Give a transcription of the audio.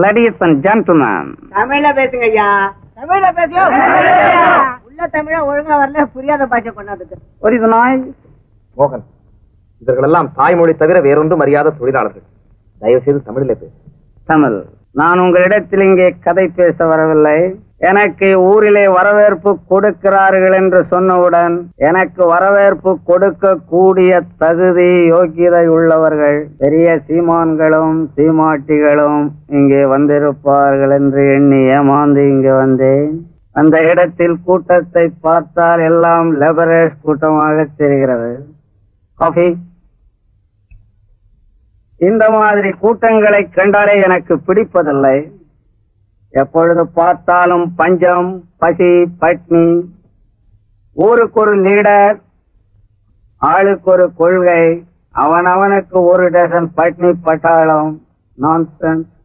Ladies and gentlemen, தமிழ்ல பேசுங்க ஐயா. தமிழ்ல பேசியோ உள்ள தமிழ ஒழுங்கா வரல, புரியாத பாஷை கொண்டாந்துக்கு. what is the noise? மோகன், இவர்களெல்லாம் தாய்மொழி தவிர வேறொன்றும் அறியாத தொழிலாளர்கள். தயவு செய்து தமிழிலே பேசு. தமிழ். நான் உங்களிடத்தில் இங்கே கதை பேச வரவில்லை. எனக்கு ஊரிலே வரவேற்பு கொடுக்கிறார்கள் என்று சொன்னவுடன் எனக்கு வரவேற்பு கொடுக்க கூடிய தகுதி யோக்கியதை உள்ளவர்கள் பெரிய சீமான்களும் சீமாட்டிகளும் இங்கே வந்திருப்பார்கள் என்று எண்ணி ஏமாந்து இங்கே வந்தேன். அந்த இடத்தில் கூட்டத்தை பார்த்தால் எல்லாம் லெபரேஸ் கூட்டமாக தெரிகிறது. காஃபி. இந்த மாதிரி கூட்டங்களை கண்டாலே எனக்கு பிடிப்பதில்லை. எப்பொழுது பார்த்தாலும் பஞ்சம், பசி, பட்னி. ஊருக்கு ஒரு லீடர், ஆளுக்கு ஒரு கொள்கை, அவனவனுக்கு ஒரு டசன் பட்னி பட்டாளம். நான்சென்ஸ்.